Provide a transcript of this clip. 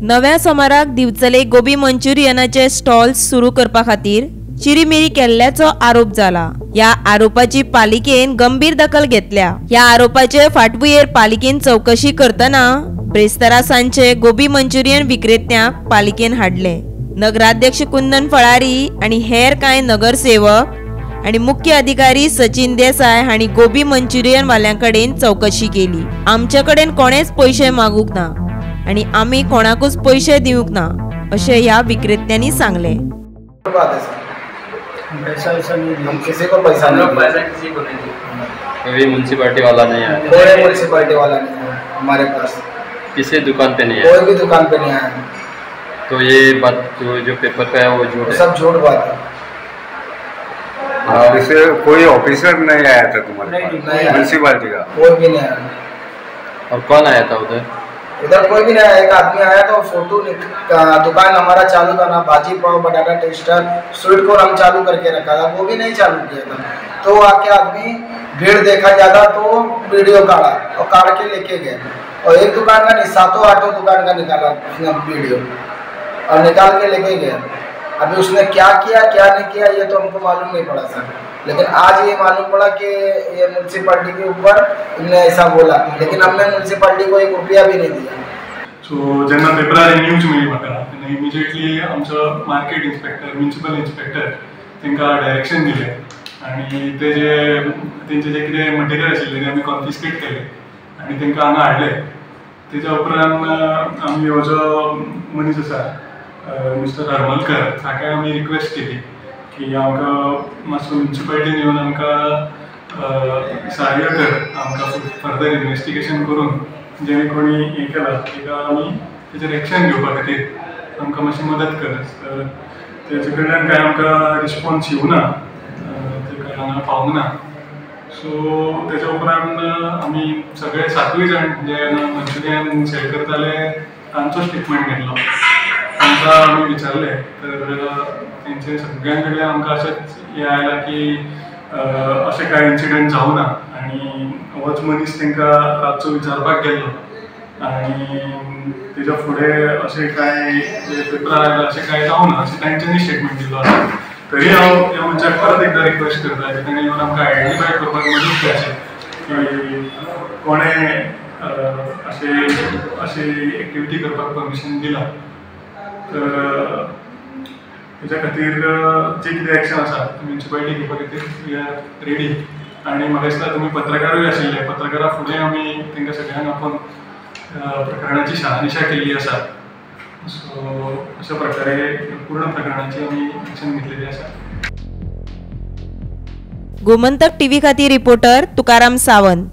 नव्या सोमाराक दिवचले गोबी मंचुरियनाचे stalls सुरू करपा खातीर चिरीमिरी केल्ल्याचो आरोप जाला। या आरोपाची पालिकेन गंभीर दखल घेतल्या। या आरोपाचे फाटभुंयेर पालिकेन चौकशी करतना ब्रेस्तारा सांचे गोबी मंचुरियन विक्रेत्यांक पालिकेन हाडले। नगराध्यक्ष कुंदन फळारी आणि हेर कांय नगरसेवक आणि मुख्य अधिकारी सचिन देसाई हांणी गोबी मंचुरियन वाल्यांकडेन चौकशी केली। आमचे कडेन कोणेच पैसे मागूंक ना आणि आमी कोणाकूच पैसे दिवंक ना अशें ह्या विक्रेत्यांनी सांगले। हम किसी को पैसा किसी को नहीं कोई म्यूनसिपालिटी वाला नहीं है, कोई म्यूनसिपालिटी वाला नहीं है हमारे पास, किसी दुकान पे नहीं है, कोई भी दुकान पे नहीं आया। तो ये बात जो पेपर पे है वो झूठ है, सब झूठ बात है। इससे कोई ऑफिसर नहीं आया था तुम्हारे पास म्यूनसिपालिटी का? कोई भी नहीं आया। और कौन आया था उधर? उधर कोई भी नहीं आया। एक आदमी आया तो फोटो दुकान हमारा चालू था ना, भाजी पाव बटाटा टेस्टर स्वीट कॉर्न हम चालू करके रखा था, वो भी नहीं चालू किया था। तो आके आदमी भीड़ देखा ज्यादा तो वीडियो काढ़ा और काढ़ के लेके गए और एक दुकान का नहीं 7-8 दुकान का निकाला उसने वीडियो और निकाल के लेके गया। अभी उसने क्या किया क्या नहीं किया ये तो हमको मालूम नहीं पड़ा सर, लेकिन आज ये मालूम पड़ा कि ये म्यूनसिपालिटी के ऊपर इन्होंने ऐसा बोला, लेकिन हमने म्यूनसिपालिटी को 1 रुपया भी नहीं दिया। सो जेन्ना पेपरार न्यूज मेळ्ळी म्हाका तेन्ना इमिजिएटली आमचो मार्केट इन्स्पेक्टर म्युनिसिपल इन्स्पेक्टर तांकां डायरेक्शन दिलें आनी तेंचे जे कितें मटेरियल आशिल्लें तें आमी कॉन्फिस्केट केलें आनी तांकां हांगा हाडले। तेच्या उपरांत आमी हो जो मनीस आसा मिस्टर हरमलकर हाका आमी रिक्वेस्ट केली की आमकां मातसो म्युनिसिपालिटीन येवन आमकां सहाय्य कर, आमकां फर्दर इन्वेस्टिगेशन करून जेणे कोणी हें केलां ताका आमी तेचेर एक्शन घेवपा खातीर आमकां मातशी मदत कर। तर तेजे कडल्यान कांय आमकां रिस्पॉन्स येवना, ते हांगा पावूंक ना। सो तेच्या उपरांत आमी सगळे 7 जाण जे मंचुरियन सेल करताले तांचो स्टेटमेंट घेतलो। तांकां आमी विचारले तर तेंचे सगळ्यां कडल्यान आमकां अशेंच हें आयलां की अशें कांय इन्सिडंट जावना आनी होच मनीस तांकां रातचो विचारपाक गेल्लो आनी तेच्या फुडें अशें कांय जे पेपरार आयलां अशें कांय जावना अशें तांच्यांनी स्टेटमेंट दिल्लो आसा। तरी हांव ह्या मनशाक परत एकदां रिक्वेस्ट करता की ताणें येवन आमकां आयडेंटिफाय करपाक मदत करची की कोणें अशी एक्टिविटी करपाक परमिशन दिलां। तर तेच्या खातीर जे कितें एक्शन आसा म्युनिसिपालिटी घेवपा खातीर वी आर रेडी आनी म्हाका दिसता तुमी पत्रकारूय आशिल्ले, पत्रकारा फुडें आमी तांकां सगळ्यांक आपोवन प्रकरणाची शहानिशा केल्ली आसा। सो अशा प्रकारे पूर्ण प्रकरणाची आमी एक्शन घेतलेली आसा। गोमंतक टीव्ही खातीर रिपोर्टर तुकाराम सावंत।